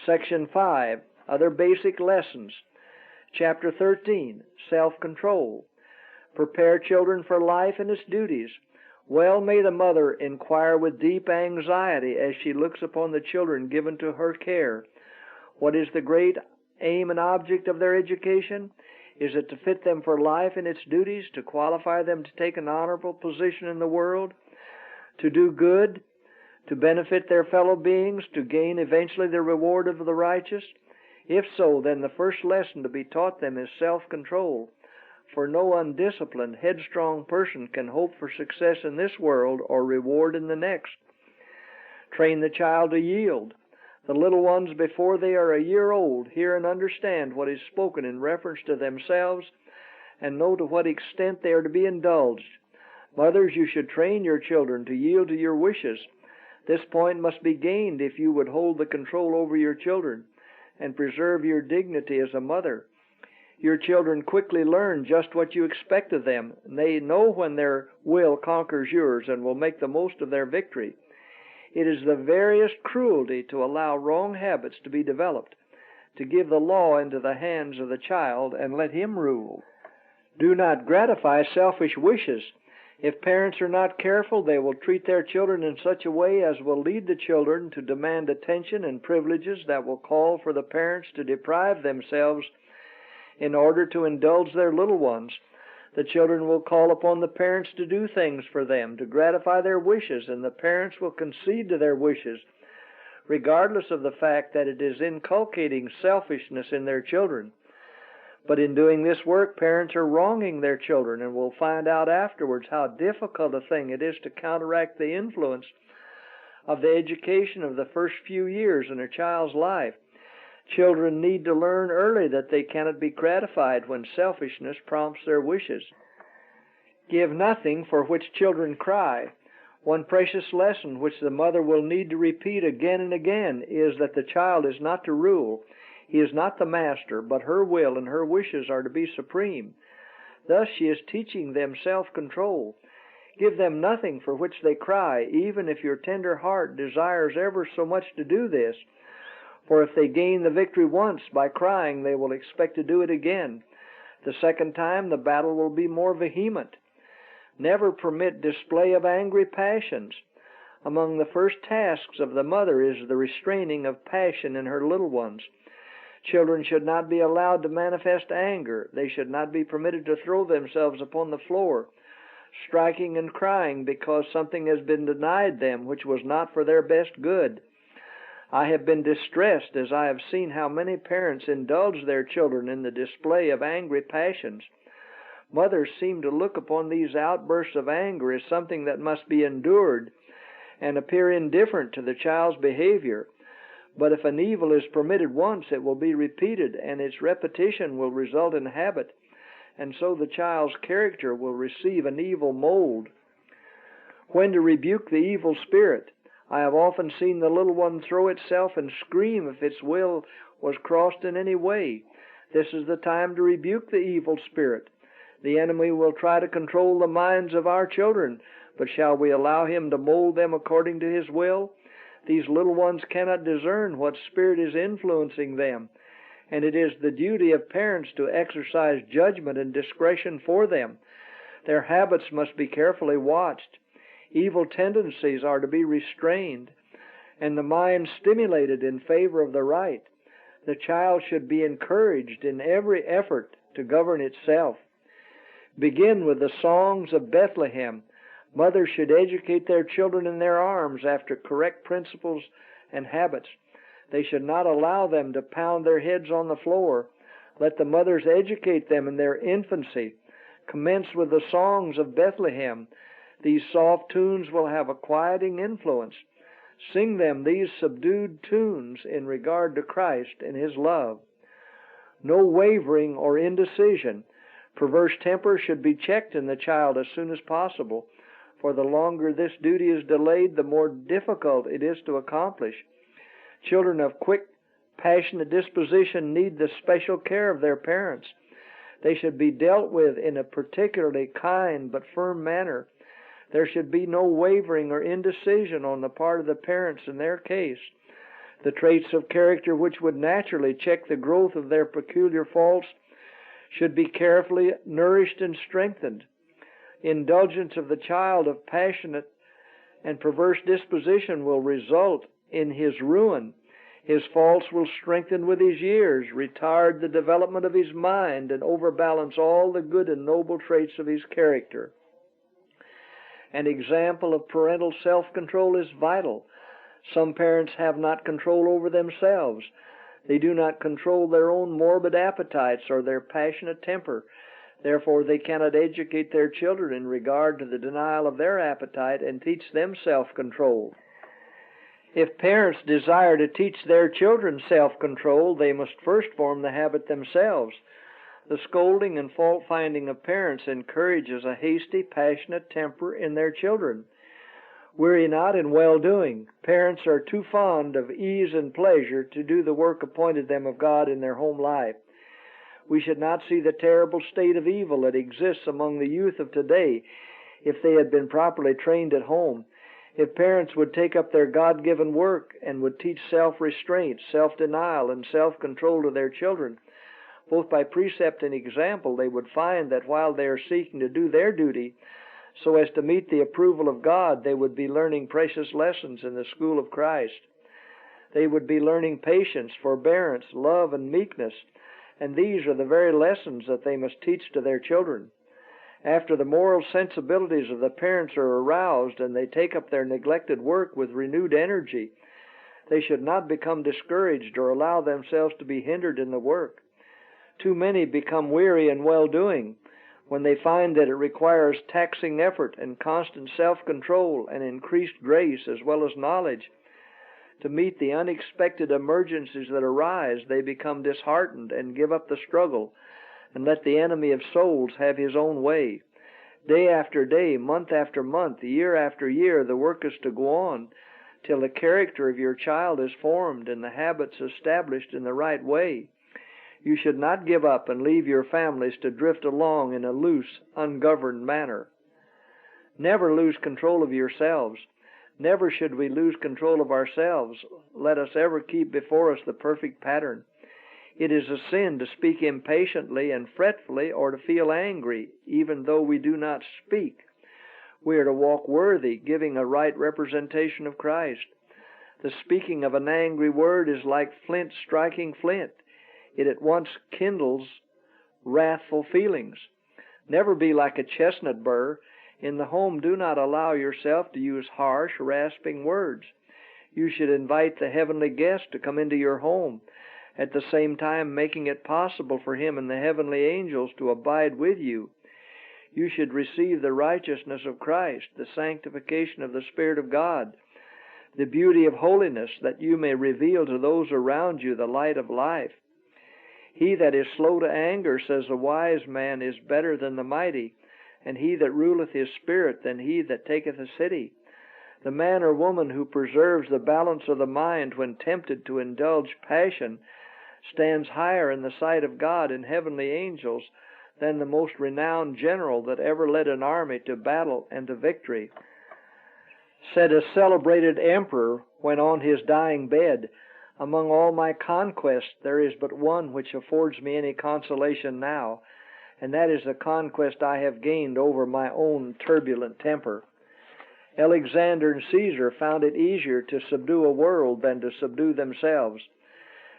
Section 5, Other Basic Lessons. Chapter 13, Self-Control. Prepare children for life and its duties. Well may the mother inquire with deep anxiety as she looks upon the children given to her care. What is the great aim and object of their education? Is it to fit them for life and its duties, to qualify them to take an honorable position in the world, to do good, to benefit their fellow beings, to gain eventually the reward of the righteous? If so, then the first lesson to be taught them is self-control, for no undisciplined, headstrong person can hope for success in this world or reward in the next. Train the child to yield. The little ones, before they are a year old, hear and understand what is spoken in reference to themselves and know to what extent they are to be indulged. Mothers, you should train your children to yield to your wishes. This point must be gained if you would hold the control over your children and preserve your dignity as a mother. Your children quickly learn just what you expect of them. They know when their will conquers yours and will make the most of their victory. It is the veriest cruelty to allow wrong habits to be developed, to give the law into the hands of the child and let him rule. Do not gratify selfish wishes. If parents are not careful, they will treat their children in such a way as will lead the children to demand attention and privileges that will call for the parents to deprive themselves in order to indulge their little ones. The children will call upon the parents to do things for them, to gratify their wishes, and the parents will concede to their wishes, regardless of the fact that it is inculcating selfishness in their children. But in doing this work, parents are wronging their children and will find out afterwards how difficult a thing it is to counteract the influence of the education of the first few years in a child's life. Children need to learn early that they cannot be gratified when selfishness prompts their wishes. Give nothing for which children cry. One precious lesson which the mother will need to repeat again and again is that the child is not to rule. He is not the master, but her will and her wishes are to be supreme. Thus she is teaching them self-control. Give them nothing for which they cry, even if your tender heart desires ever so much to do this. For if they gain the victory once by crying, they will expect to do it again. The second time, the battle will be more vehement. Never permit display of angry passions. Among the first tasks of the mother is the restraining of passion in her little ones. Children should not be allowed to manifest anger. They should not be permitted to throw themselves upon the floor, striking and crying because something has been denied them which was not for their best good. I have been distressed as I have seen how many parents indulge their children in the display of angry passions. Mothers seem to look upon these outbursts of anger as something that must be endured and appear indifferent to the child's behavior. But if an evil is permitted once, it will be repeated, and its repetition will result in habit, and so the child's character will receive an evil mold. When to rebuke the evil spirit? I have often seen the little one throw itself and scream if its will was crossed in any way. This is the time to rebuke the evil spirit. The enemy will try to control the minds of our children, but shall we allow him to mold them according to his will? These little ones cannot discern what spirit is influencing them, and it is the duty of parents to exercise judgment and discretion for them. Their habits must be carefully watched. Evil tendencies are to be restrained, and the mind stimulated in favor of the right. The child should be encouraged in every effort to govern itself. Begin with the songs of Bethlehem. Mothers should educate their children in their arms after correct principles and habits. They should not allow them to pound their heads on the floor. Let the mothers educate them in their infancy. Commence with the songs of Bethlehem. These soft tunes will have a quieting influence. Sing them these subdued tunes in regard to Christ and His love. No wavering or indecision. Perverse temper should be checked in the child as soon as possible, for the longer this duty is delayed, the more difficult it is to accomplish. Children of quick, passionate disposition need the special care of their parents. They should be dealt with in a particularly kind but firm manner. There should be no wavering or indecision on the part of the parents in their case. The traits of character which would naturally check the growth of their peculiar faults should be carefully nourished and strengthened. Indulgence of the child of passionate and perverse disposition will result in his ruin. His faults will strengthen with his years, retard the development of his mind, and overbalance all the good and noble traits of his character. An example of parental self-control is vital. Some parents have not control over themselves. They do not control their own morbid appetites or their passionate temper. Therefore, they cannot educate their children in regard to the denial of their appetite and teach them self-control. If parents desire to teach their children self-control, they must first form the habit themselves. The scolding and fault-finding of parents encourages a hasty, passionate temper in their children. Weary not in well-doing. Parents are too fond of ease and pleasure to do the work appointed them of God in their home life. We should not see the terrible state of evil that exists among the youth of today if they had been properly trained at home. If parents would take up their God-given work and would teach self-restraint, self-denial, and self-control to their children, both by precept and example, they would find that while they are seeking to do their duty so as to meet the approval of God, they would be learning precious lessons in the school of Christ. They would be learning patience, forbearance, love, and meekness, and these are the very lessons that they must teach to their children. After the moral sensibilities of the parents are aroused and they take up their neglected work with renewed energy, they should not become discouraged or allow themselves to be hindered in the work. Too many become weary in well-doing when they find that it requires taxing effort and constant self-control and increased grace as well as knowledge. To meet the unexpected emergencies that arise, they become disheartened and give up the struggle and let the enemy of souls have his own way. Day after day, month after month, year after year, the work is to go on till the character of your child is formed and the habits established in the right way. You should not give up and leave your families to drift along in a loose, ungoverned manner. Never lose control of yourselves. Never should we lose control of ourselves. Let us ever keep before us the perfect pattern. It is a sin to speak impatiently and fretfully or to feel angry, even though we do not speak. We are to walk worthy, giving a right representation of Christ. The speaking of an angry word is like flint striking flint. It at once kindles wrathful feelings. Never be like a chestnut burr. In the home, do not allow yourself to use harsh, rasping words. You should invite the heavenly guest to come into your home, at the same time making it possible for him and the heavenly angels to abide with you. You should receive the righteousness of Christ, the sanctification of the Spirit of God, the beauty of holiness, that you may reveal to those around you the light of life. He that is slow to anger, says a wise man, is better than the mighty, and he that ruleth his spirit than he that taketh a city. The man or woman who preserves the balance of the mind when tempted to indulge passion stands higher in the sight of God and heavenly angels than the most renowned general that ever led an army to battle and to victory. Said a celebrated emperor when on his dying bed, "Among all my conquests there is but one which affords me any consolation now, and that is the conquest I have gained over my own turbulent temper." Alexander and Caesar found it easier to subdue a world than to subdue themselves.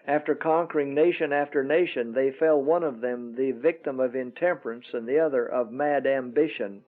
After conquering nation after nation, they fell, one of them the victim of intemperance and the other of mad ambition.